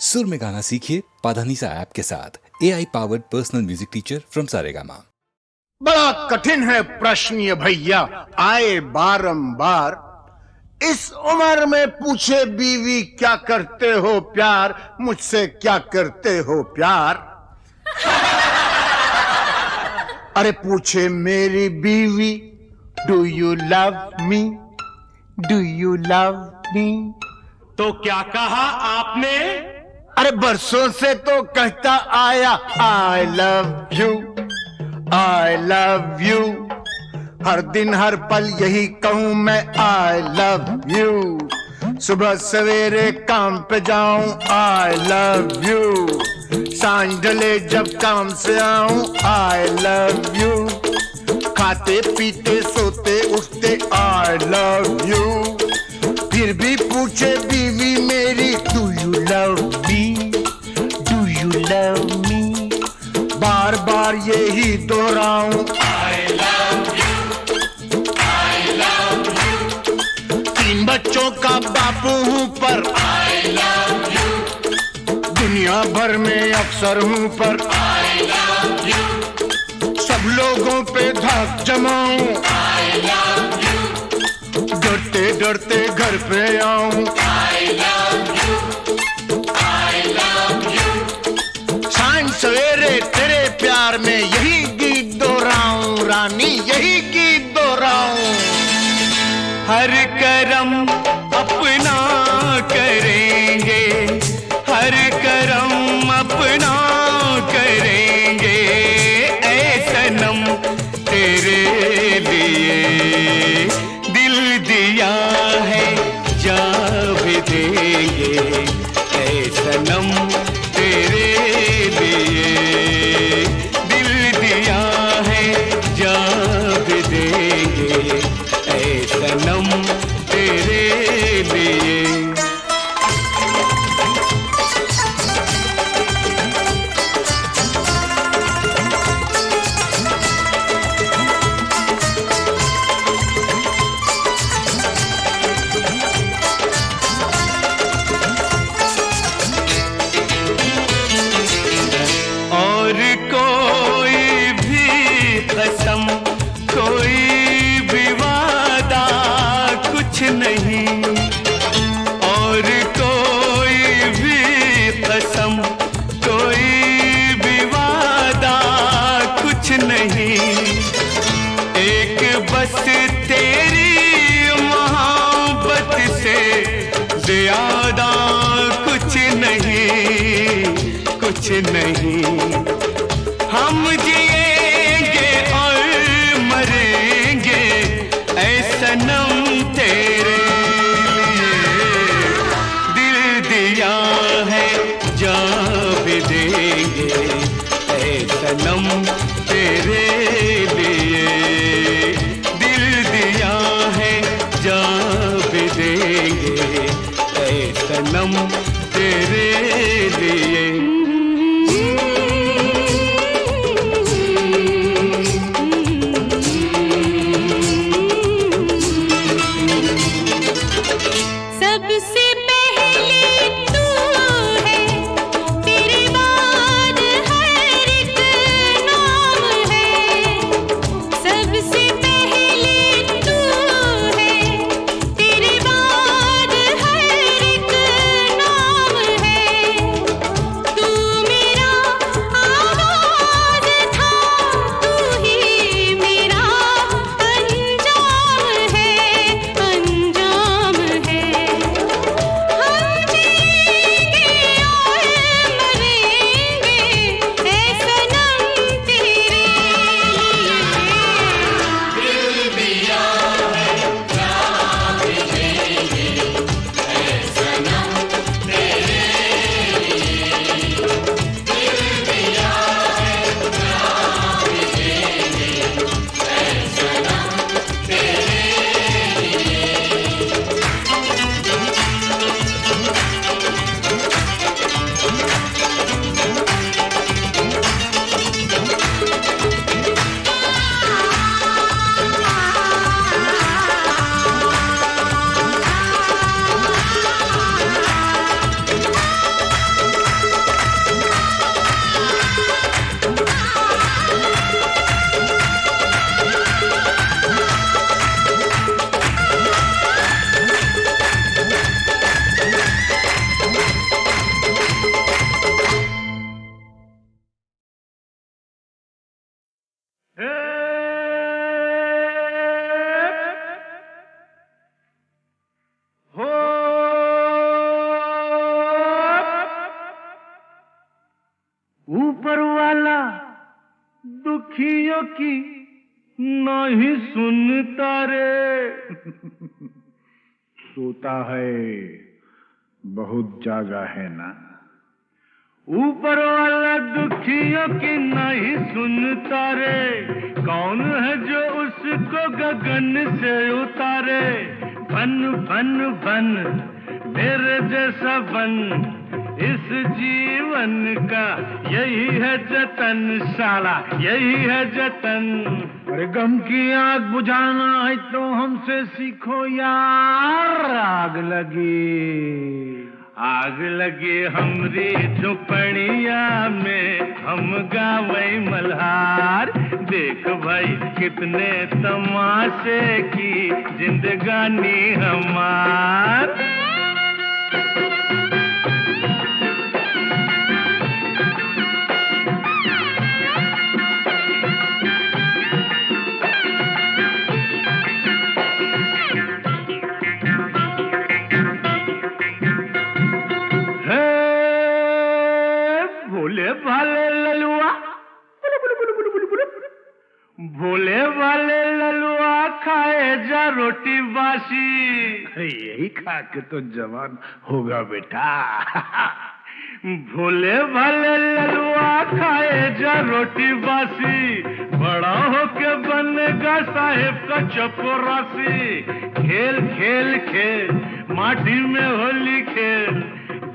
सुर में गाना सीखिए पाधानीसा ऐप के साथ। AI powered personal music teacher from Saregama. बड़ा कठिन है प्रश्न ये भैया, आए बारंबार। इस उम्र में पूछे बीवी क्या करते हो प्यार, मुझसे क्या करते हो प्यार। अरे पूछे मेरी बीवी, do you love me, do you love मी। तो क्या कहा आपने? अरे बरसों से तो कहता आया I love you, I love you. हर दिन हर पल यही कहूं मैं आई लव यू। सुबह सवेरे काम पे जाऊं आई लव यू, सांझ ढले जब काम से आऊं आई लव यू। खाते पीते सोते उठते आई लव यू। फिर भी पूछे बीवी मेरी, do you love me, do you love me. बार बार यही दोहराऊं I love you, I love you. 3 बच्चों का बापू हूं पर आई लव यू। दुनिया भर में अफसर हूं पर आई लव यू। सब लोगों पे धाक जमाऊं आई लव यू। डरते डरते घर पे आऊं आई love you, I love you. सांझ सवेरे तेरे प्यार में यही गीत दोहराऊं रानी, यही गीत दोहराऊं। हर करम अपना करेंगे, हर करम अपना करेंगे। ऐ सनम तेरे लिए दिल दिया है, जा भी देंगे। ऐ सनम तेरे लिए दिल दिया है, जा भी देंगे। ऐ सनम तेरे लिए। और कोई भी कसम, कोई भी वादा कुछ नहीं। और कोई भी कसम, कोई भी वादा कुछ नहीं। एक बस तेरी मोहब्बत से ज़्यादा कुछ नहीं, कुछ नहीं। हम जिएंगे और मरेंगे ऐ सनम तेरे लिए। दिल दिया है, जा भी देंगे ऐ सनम तेरे लिए। दिल दिया है, जा भी देंगे ऐ सनम तेरे लिए। सबसे पहले तू है, तेरे बाद हर एक नाम है। सबसे पहले तू है, तेरे बाद हर एक नाम है। तू दुखियों की नहीं सुनता रे। सोता है, बहुत जागा है ना। ऊपर वाला दुखियों की नहीं सुनता रे। कौन है जो उसको गगन से उतारे। बन बन बन मेरे जैसा बन, इस जीवन का यही है जतन, साला यही है जतन। अरे गम की आग बुझाना है तो हमसे सीखो यार। आग लगी हमरी झुपड़िया में, हम गावै मल्हार। देख भाई कितने तमाशे की जिंदगानी हमार। भोले वाले ललुआ खाए जा रोटी बासी। यही खा के तो जवान होगा बेटा। भोले भाले ललुआ खाए जा रोटी बासी। बड़ा होके बनेगा साहेब का चपरासी। खेल खेल खेल माटी में होली खेल,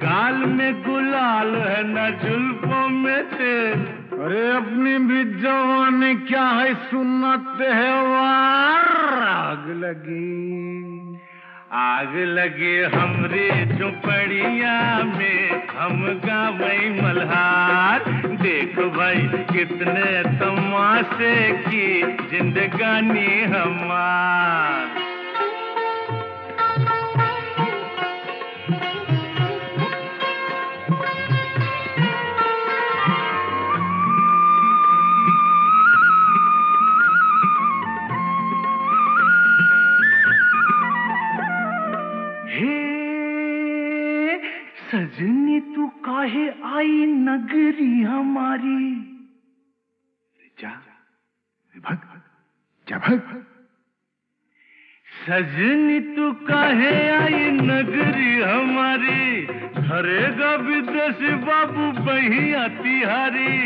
गाल में गुलाल है न जुल्फों में तेल। अरे अपनी भी जवानी क्या है सुनाते हैं वार। आग लगी हमरी झुपड़िया में, हम गावै मल्हार। देख भाई कितने तमाशे की जिंदगानी हमार। सजनी तू काहे आई नगरी हमारी। जा भग। सजनी तू काहे आई नगरी हमारी। धरेगा विदेशी बाबू बहिया तिहारी।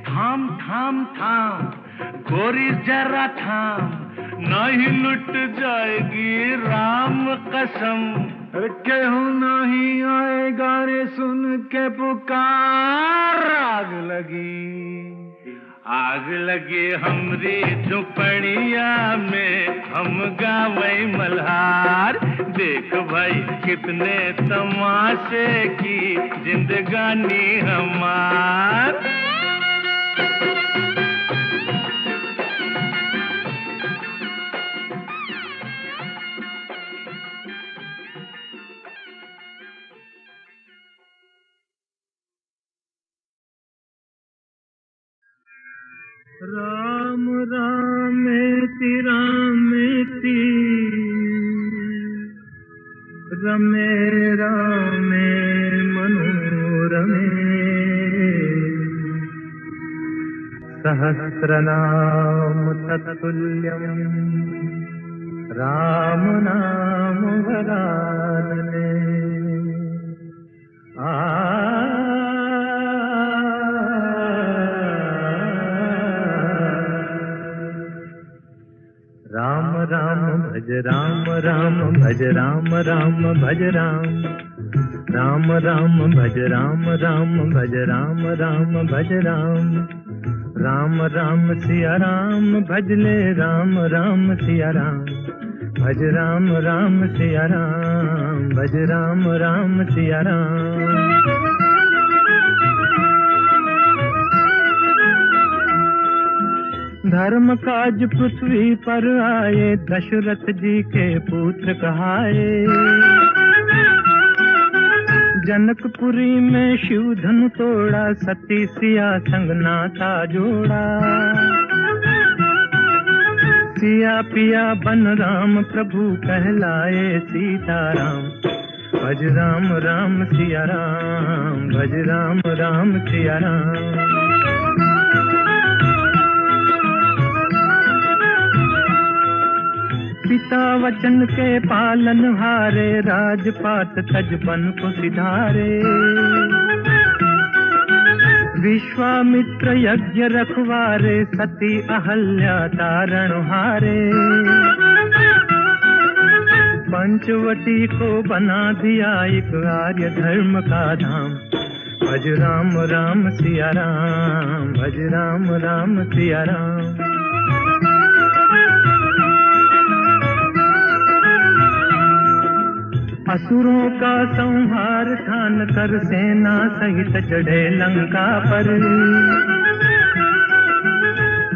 थाम थाम थाम गोरी जरा थाम, नहीं लुट जाएगी राम कसम। अरे केहू नहीं आएगा रे सुन के पुकार। आग लगी हमरी झुपड़िया में, हम गावै मल्हार। देख भाई कितने तमाशे की जिंदगानी हमार। राम रामेति रामेति रमे रामे मनोरमे। सहस्रनाम तत्तुल्यं राम नाम वरानने। राम राम भज राम राम भज राम राम भज राम। राम राम भज राम राम भज राम राम भज राम। राम राम सिया राम भज ले राम राम सिया राम। भज राम राम सिया राम भज राम राम सिया राम। धर्म काज पृथ्वी पर आए, दशरथ जी के पुत्र कहाए। जनकपुरी में शिव धनु तोड़ा, सती सिया संग नाता जोड़ा। सिया पिया बन राम प्रभु कहलाए सीताराम। भज राम राम सिया राम भज राम राम सिया राम। पिता वचन के पालन हारे, राजपाट तजबन को सिधारे। विश्वामित्र यज्ञ रखवारे, सती अहल्या तारण हारे। पंचवटी को बना दिया एक आर्य धर्म का धाम। भज राम राम सिया राम, भज राम राम सिया राम। असुरों का संहार ठान कर सेना सहित चढ़े लंका पर।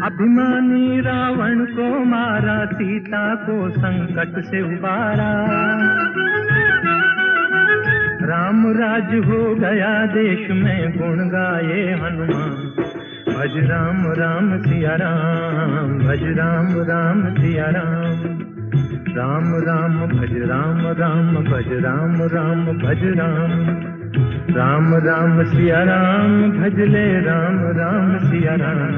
अभिमानी रावण को मारा, सीता को संकट से उबारा। राम राज हो गया देश में, गुण गाए हनुमान। भज राम राम सिया राम, भज राम राम सिया राम। राम राम भज राम राम, भज राम राम भज राम। राम राम सिया राम, भज ले राम राम सिया राम।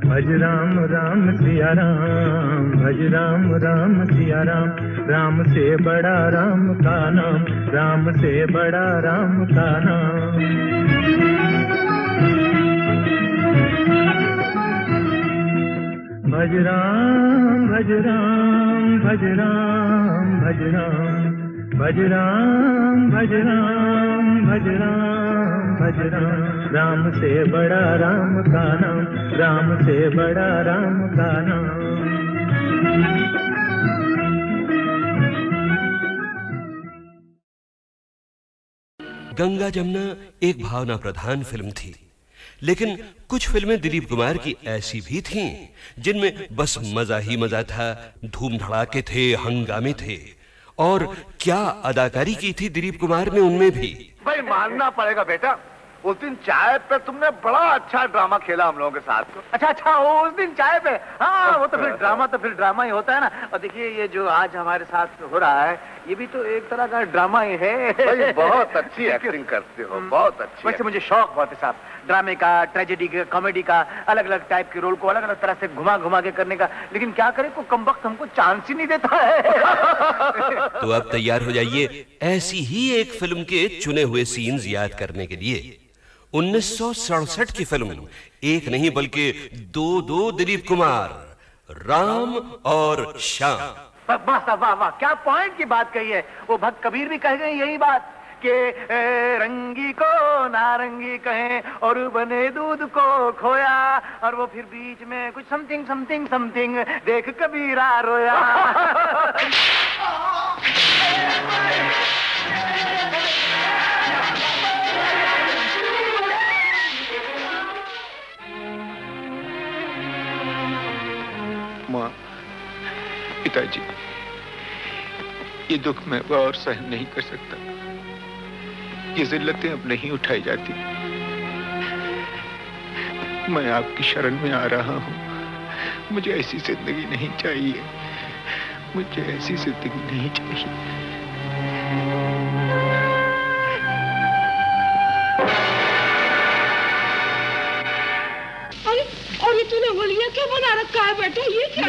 भज राम राम सिया राम, भज राम राम सिया राम। राम से बड़ा राम का नाम, राम से बड़ा राम का नाम। भज राम भज राम, भज राम भज राम। भज राम भज राम, भज राम भज राम। राम से बड़ा राम का नाम, राम से बड़ा राम का नाम। गंगा जमुना एक भावना प्रधान फिल्म थी, लेकिन कुछ फिल्में दिलीप कुमार की ऐसी भी थीं जिनमें बस मजा ही मजा था, धूम धड़ाके थे, हंगामे थे। और क्या अदाकारी की थी दिलीप कुमार ने उनमें भी। भाई मानना पड़ेगा बेटा, उस दिन चाय पे तुमने बड़ा अच्छा ड्रामा खेला हम लोगों के साथ। अच्छा उस दिन चाय पे। हाँ वो तो फिर ड्रामा ही होता है ना। और देखिए ये जो आज हमारे साथ हो रहा है, ये भी तो एक तरह का ड्रामा ही है। भाई बहुत अच्छी एक्टिंग करते हो, बहुत अच्छी। वैसे मुझे शौक बहुत है साहब, ड्रामे का, ट्रेजेडी का, कॉमेडी का, अलग अलग टाइप के रोल को अलग अलग तरह से घुमा घुमा के करने का। लेकिन क्या करें, को कमबख्त हमको चांस ही नहीं देता है। तो अब तैयार हो जाइए ऐसी ही एक फिल्म के चुने हुए सीन्स याद करने के लिए। 1967 की फिल्म, एक नहीं बल्कि दो दिलीप कुमार, राम और श्याम। वाह वाह वाह, क्या पॉइंट की बात कही है। वो भक्त कबीर भी कह गए यही बात कि रंगी को नारंगी कहें और बने दूध को खोया, और वो फिर बीच में कुछ समथिंग समथिंग समथिंग देख कबीरा रोया। माँ, पिताजी, ये दुख मैं और सहन नहीं कर सकता। ये जिल्लतें अब नहीं उठाई जाती। मैं आपकी शरण में आ रहा हूँ। मुझे ऐसी जिंदगी नहीं चाहिए, मुझे ऐसी जिंदगी नहीं चाहिए। और ये तूने होलिया क्या बना रखा है बेटा, ये क्या?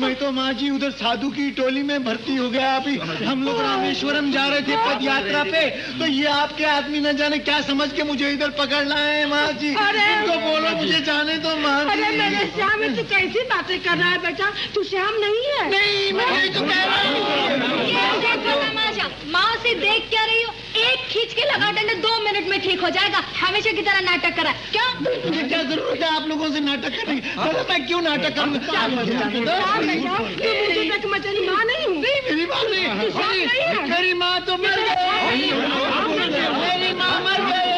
मैं तो माँ जी उधर साधु की टोली में भर्ती हो गया। अभी हम लोग रामेश्वरम जा रहे थे पद यात्रा पे, तो ये आपके आदमी न जाने क्या समझ के मुझे इधर पकड़ लाए हैं माँ जी। इनको बोलो मुझे जाने दो माँ जी। अरे मेरे श्याम, तू कैसी बातें कर रहा है बेटा? तू श्याम नहीं है। नहीं, मैं तो कह रहा हूँ। माँ से देख क्या रही हो? एक खींच के लगा डंडा 2 मिनट में ठीक हो जाएगा। हमेशा की तरह नाटक करा क्या? मुझे क्या जरूरत है आप लोगों से नाटक करने की? मैं क्यों नाटक करूँ? मेरी माँ नहीं हूँ। मेरी माँ नहीं, मेरी माँ तो मर गई। मेरी माँ मर गई,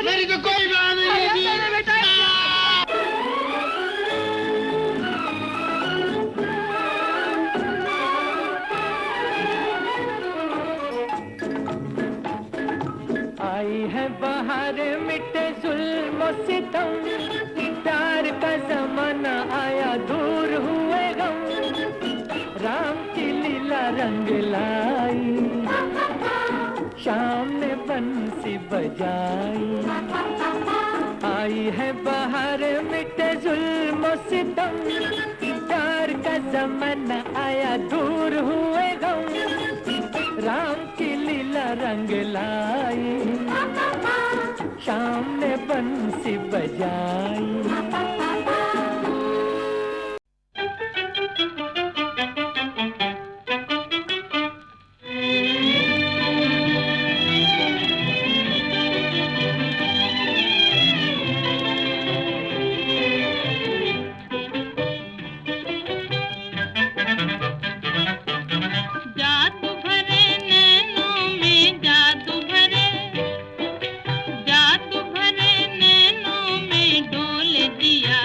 मेरी तो कोई माँ नहीं है। आई है बाहर मिटे जुल्म सितम, प्यार का जमाना आया दूर हुए गम, राम की लीला रंग लाई, शाम ने बंसी बजाई। आई है बाहर मिटे जुल्म सितम, प्यार का जमाना आया दूर हुए गम, राम की लीला रंग लाई, शाम ने बंसी बजाई। जादू भरे नैनों में डोल दिया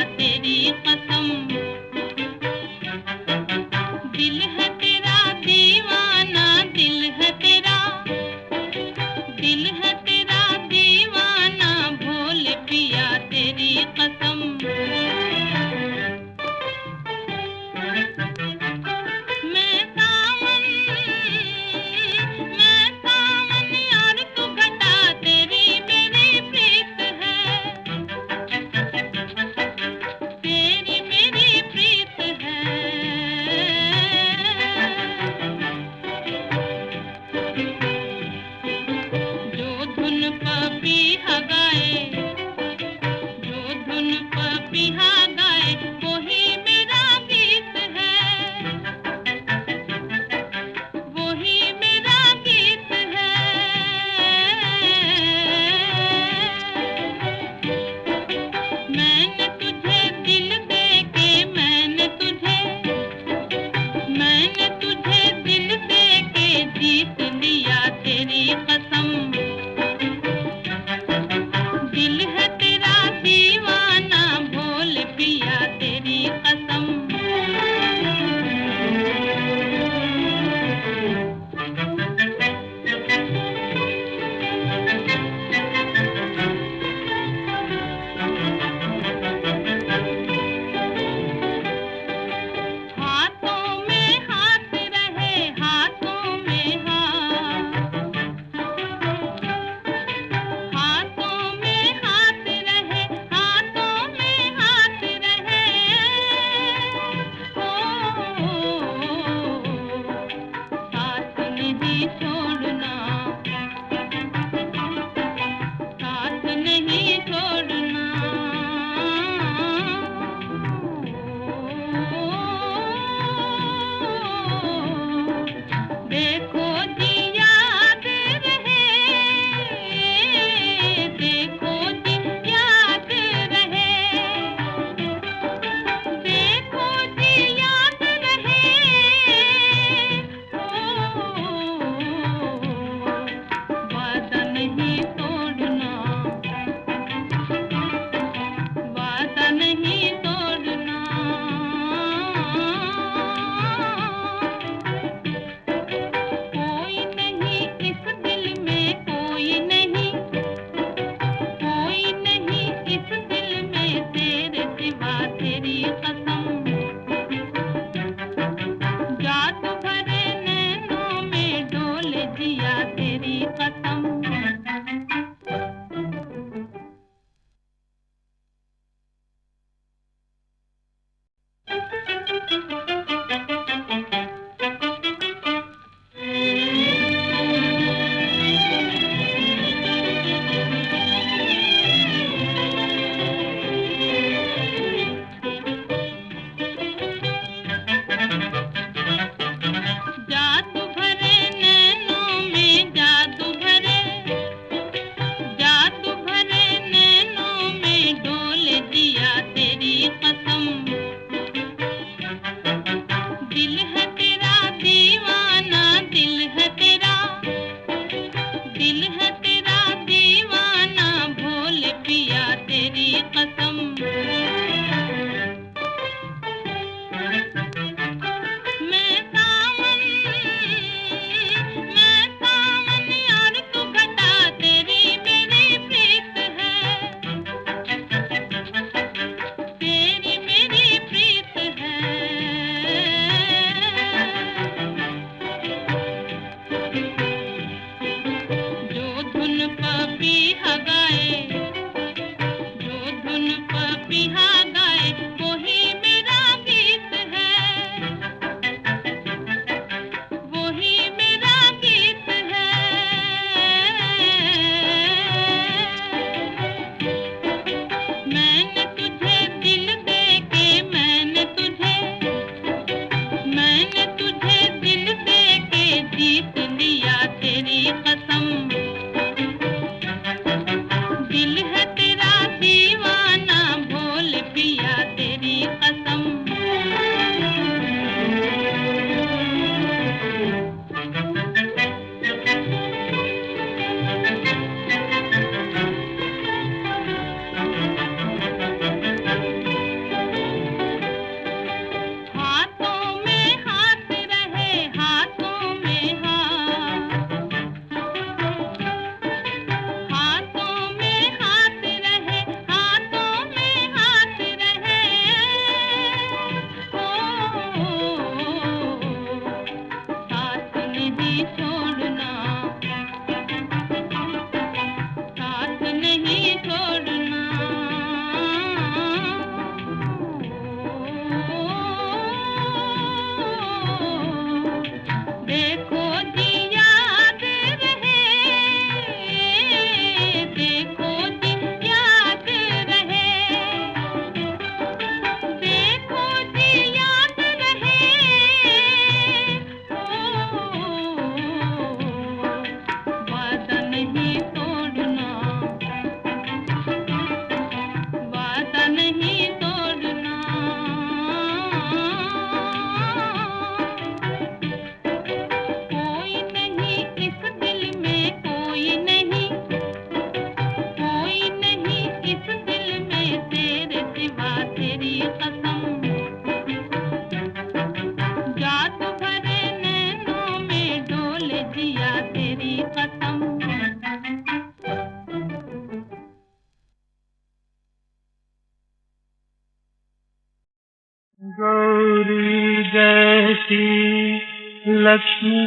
जैसी लक्ष्मी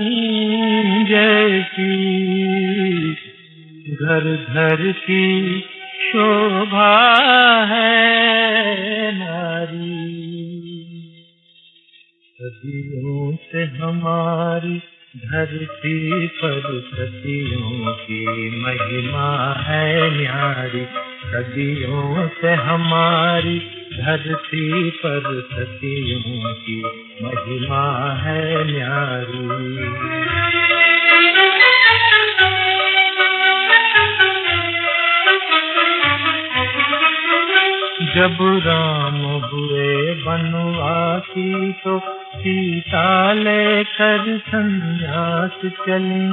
जैसी घर घर की शोभा है नारी। सदियों से हमारी धरती पर सतियों की महिमा है न्यारी। सदियों से हमारी धरती पर सतियों की महिमा है न्यारी। जब राम हुए बनवासी तो सीता लेकर संन्यास चली।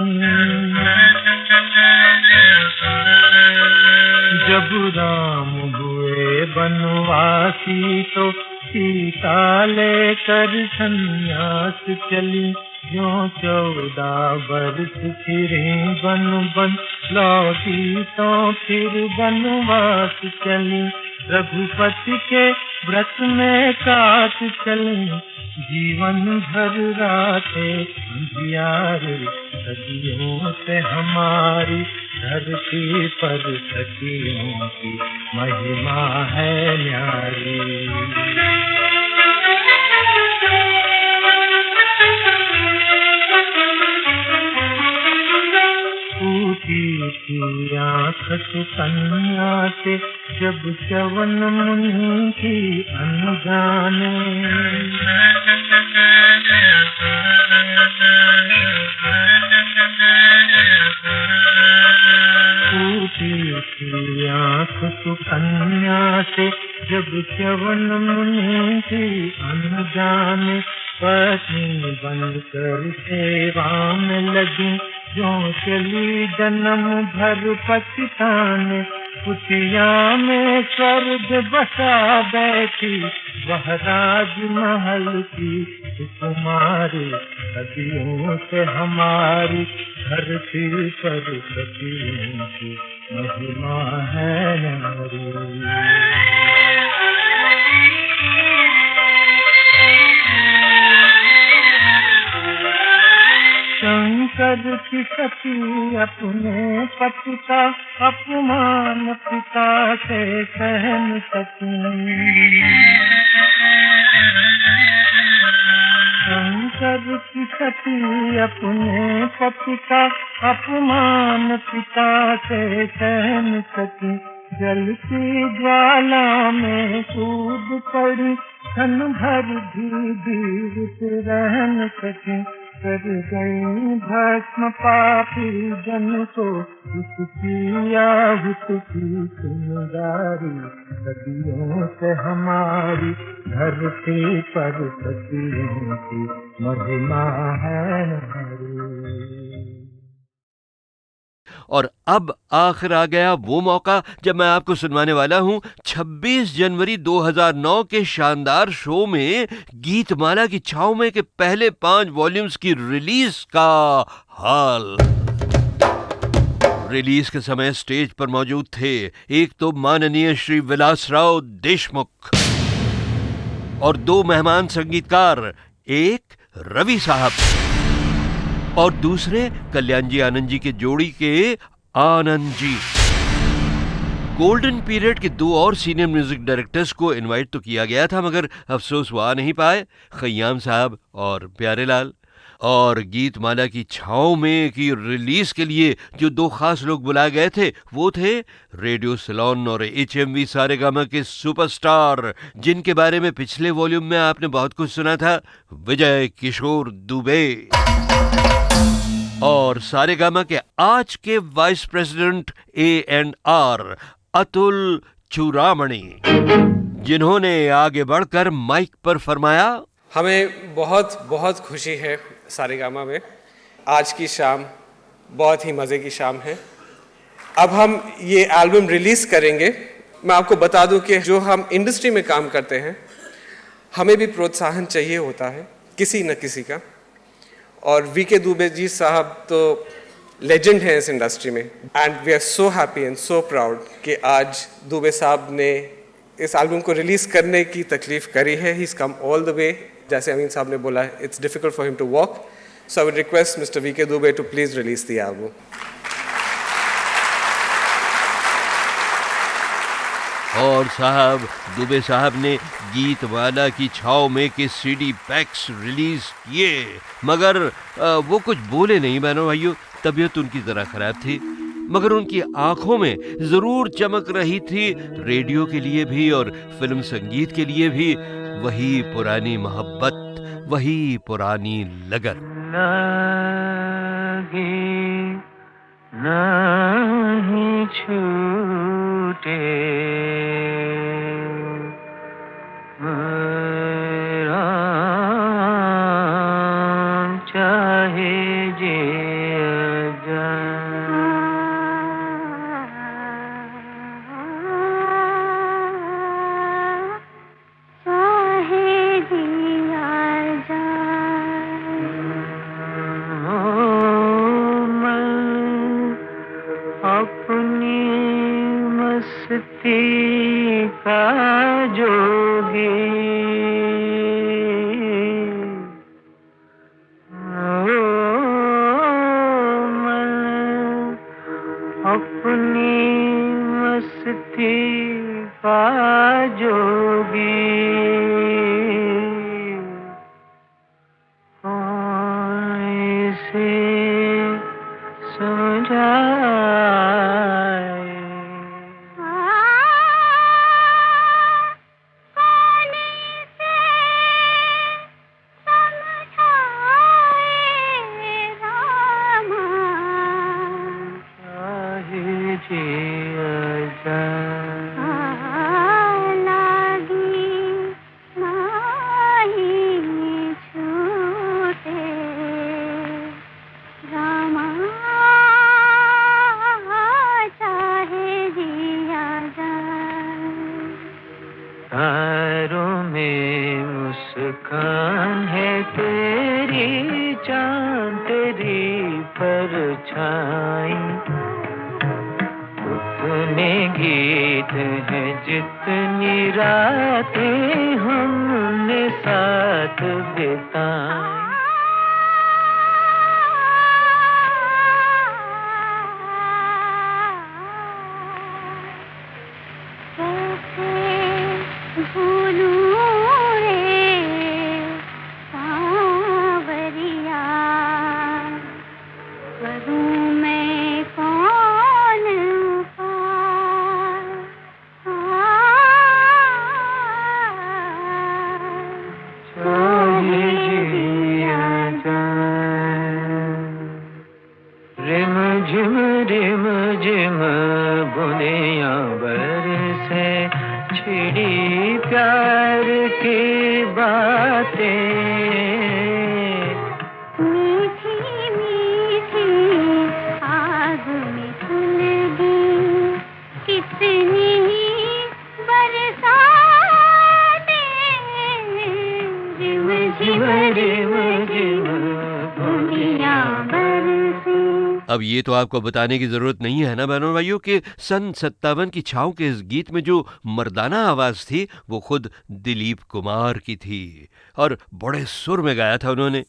जब राम हुए बनवासी तो सीता लेकर संन्यास चली। जो 14 वर्ष फिरे बन बन लौटी तो फिर बनवास चली। रघुपति के व्रत में काट चली जीवन भर रातें अंधियारे। सदियों से हमारी धरती पर सखियों की महिमा है न्यारी। टूटी थी आँख सुकन्या से जब च्यवन मुनि की अनजाने। टूटी थी आँख सुकन्या से जब च्यवन मुनि की अनजाने। पत्नी बनकर सेवा में लगी जो चली जन्म भर पछताने। कुटिया में स्वर्ग बसा बैठी वह राजमहल की सुकुमारी। सदियों से हमारी धरती पर सदियों की महिमा है नारी। शंकर की सती अपने पति का अपमान पिता से सह न सकी। शंकर की सती अपने पति का अपमान पिता से सह न सकी। जलती ज्वाला में कूद पड़ी क्षण भर भी जीवित रह न सकी। कर गई भस्म पापी जन को उसकी आहुत की चिंगारी। सदियों से हमारी धरती पर सतियों की महिमा है नारी। और अब आखिर आ गया वो मौका जब मैं आपको सुनवाने वाला हूं 26 जनवरी 2009 के शानदार शो में गीतमाला की छाव में के पहले 5 वॉल्यूम्स की रिलीज का हाल। रिलीज के समय स्टेज पर मौजूद थे एक तो माननीय श्री विलासराव देशमुख और 2 मेहमान संगीतकार, एक रवि साहब और दूसरे कल्याण जी आनंद जी के जोड़ी के आनंद जी। गोल्डन पीरियड के 2 और सीनियर म्यूजिक डायरेक्टर्स को इनवाइट तो किया गया था मगर अफसोस वो आ नहीं पाए, खयाम साहब और प्यारेलाल। और गीतमाला की छाँव में की रिलीज के लिए जो 2 खास लोग बुलाए गए थे वो थे रेडियो सिलोन और HMV सारेगामा के सुपरस्टार, जिनके बारे में पिछले वॉल्यूम में आपने बहुत कुछ सुना था, विजय किशोर दुबे। और सारेगामा के आज के वाइस प्रेसिडेंट A&R अतुल चूड़ामणि, जिन्होंने आगे बढ़कर माइक पर फरमाया, हमें बहुत बहुत खुशी है सारेगामा में। आज की शाम बहुत ही मज़े की शाम है। अब हम ये एल्बम रिलीज़ करेंगे। मैं आपको बता दूं कि जो हम इंडस्ट्री में काम करते हैं हमें भी प्रोत्साहन चाहिए होता है किसी न किसी का। और VK दुबे जी साहब तो लेजेंड हैं इस इंडस्ट्री में and we are so happy and so proud कि आज दुबे साहब ने इस एल्बम को रिलीज़ करने की तकलीफ़ करी है। He is come all the way जैसे अमीन साहब ने बोला, it's difficult for him to walk. So I would request Mr. V.K. Dubey to please release the album. और साहब, दुबे साहब ने गीतमाला की छाव में के सीडी पैक्स रिलीज किए, मगर वो कुछ बोले नहीं बहनों भाइयों। तबीयत उनकी जरा खराब थी, मगर उनकी आंखों में जरूर चमक रही थी, रेडियो के लिए भी और फिल्म संगीत के लिए भी, वही पुरानी मोहब्बत, वही पुरानी लगन। नहीं छूटे मेरा चाहे जे का जोगी मन अपनी मस्ती का जोगी इसे समझाए तारों में मुस्कान है तेरी, चांद तेरी परछाई, उतने गीत हैं जितनी रातें हमने साथ बिताई। रिम झिम बुनिया बरसे, छिड़ी प्यार की बातें, मीठी मीठी आग में सुलगी कितनी बरसातें, रिम झिम बुनिया बरसे। अब ये तो आपको बताने की जरूरत नहीं है ना बहनों भाइयों कि सन 57 की छाव के इस गीत में जो मर्दाना आवाज थी वो खुद दिलीप कुमार की थी और बड़े सुर में गाया था उन्होंने।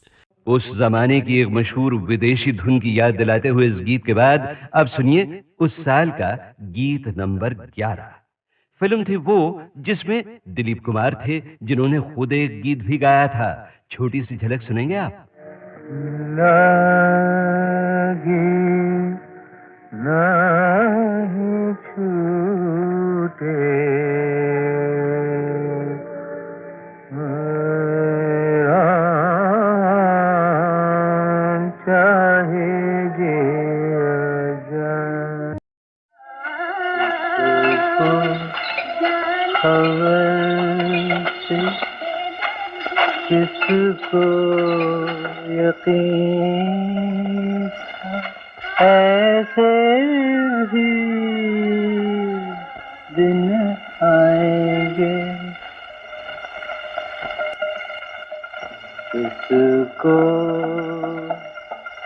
उस जमाने की एक मशहूर विदेशी धुन की याद दिलाते हुए इस गीत के बाद अब सुनिए उस साल का गीत नंबर 11। फिल्म थी वो जिसमें दिलीप कुमार थे, जिन्होंने खुद एक गीत भी गाया था। छोटी सी झलक सुनेंगे आप। नहीं छूटे मेरा चाहे जे जाए, खबर से किसको यकीन ऐसे भी दिन आएंगे, किसको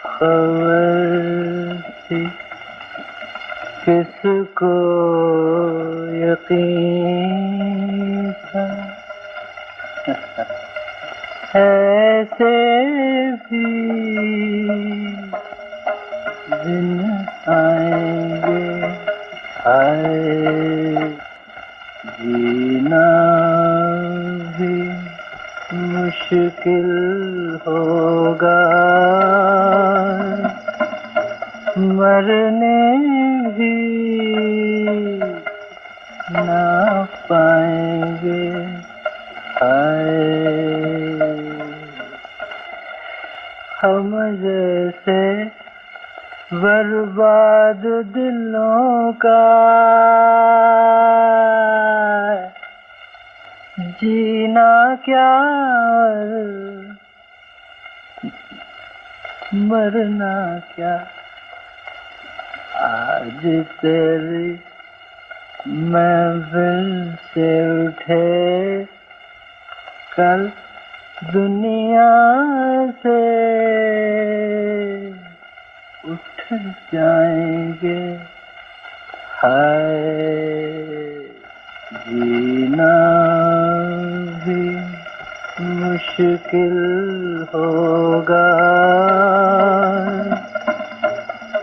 खबर थी, किसको यकीन था, ऐसे भी दिन आएंगे, हाय जीना भी मुश्किल होगा, मरने भी ना पाएंगे, हाय हम जैसे बर्बाद दिलों का जीना क्या मरना क्या। आज तेरी महफिल से उठे, कल दुनिया से उठ जाएंगे, हाय जीना भी मुश्किल होगा,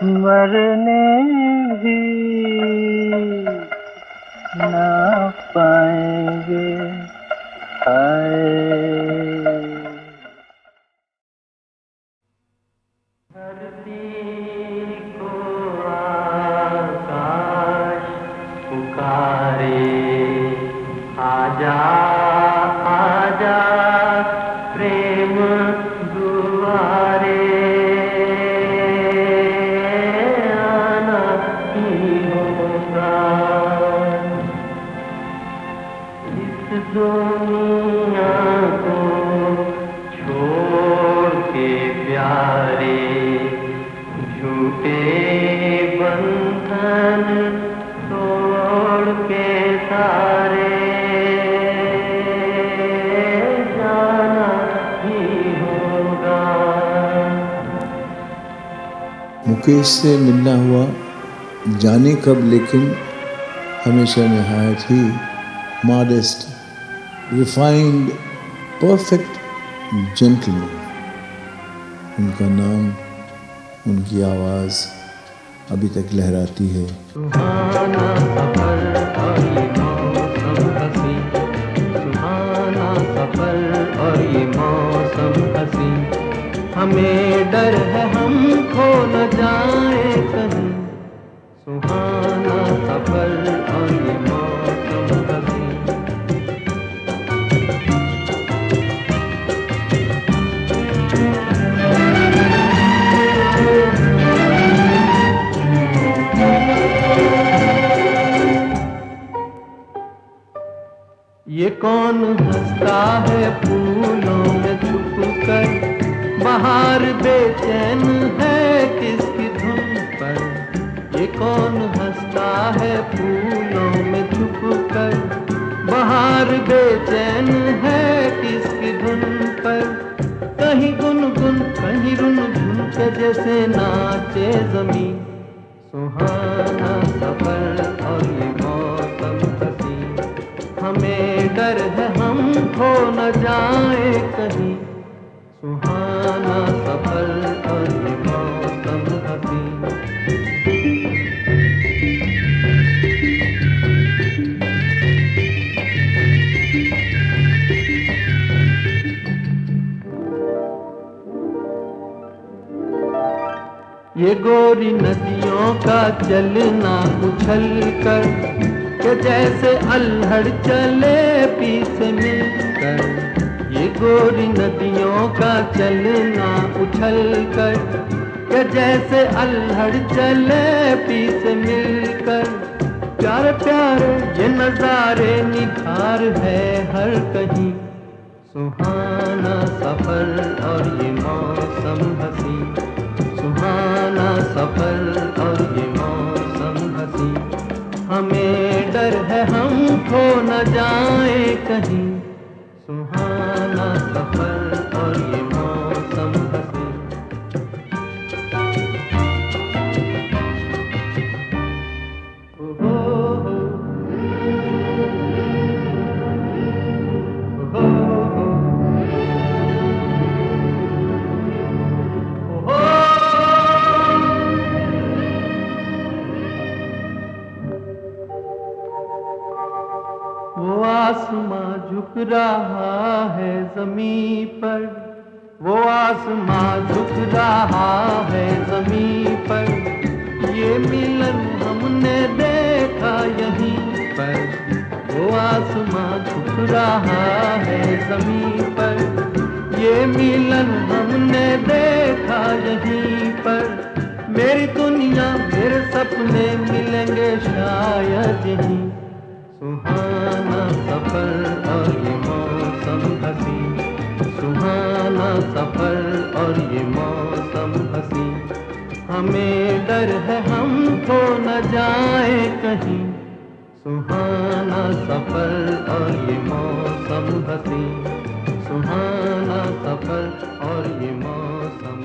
मरने भी ना पाएंगे, हाय। धरती को आकाश पुकारे, आजा आजा प्रेम दुआरे, आना ही होगा इस दुनिया को छोड़ के प्यारे, झूठे बंधन तोड़ के सारे, जाना ही होगा। मुकेश से मिलना हुआ जाने कब, लेकिन हमेशा नहायत ही मॉडेस्ट, रिफाइंड, परफेक्ट जेंटलमैन। उनका नाम, उनकी आवाज़ अभी तक लहराती है। सुहाना सफर और ये मौसम हसी, सुहाना सफर और ये मौसम हसी, हमें डर है हम खो न जाए कहीं, सुहाना सफर और ये मौसम हसी। ये कौन हंसता है फूलों में छुप कर, बाहर बेचैन है किसकी धुन पर। ये कौन हंसता है फूलों में छुप कर, बाहर बेचैन है किसकी धुन पर। कहीं गुनगुन कहीं रुनझुन के जैसे नाचे ज़मीं, सुहाना सफर और ये मौसम हसी, हमें डर है हम खो न जाए कहीं, सुहाना सफर और ये मौसम हसी। ये गोरी नदियों का चलना उछल कर, के जैसे अल्हड़ चले पीस मिलकर। ये गोरी नदियों का चलना उछल कर, के जैसे अल्हड़ चले पीस मिलकर। प्यारे प्यारे ये नजारे निखार है हर कहीं, सुहाना सफर और ये मौसम हसी, सुहाना सफर और ये मौसम हसी, हमें डर है हम खो न जाए कहीं, सुहाना सफर और ये मौसम हसी। वो आसमां झुक रहा है ज़मीं पर, वो आसमां झुक रहा है ज़मीं पर, ये मिलन हमने देखा यहीं पर, वो आसमां झुक रहा है ज़मीं पर, ये मिलन हमने देखा यहीं पर, मेरी दुनिया मेरे सपने मिलेंगे शायद यहीं, सुहाना सफर और ये मौसम हंसी, सुहाना सफर और ये मौसम हंसी, हमें डर है हम खो न जाए कहीं, सुहाना सफर और ये मौसम हंसी, सुहाना सफर और ये मौसम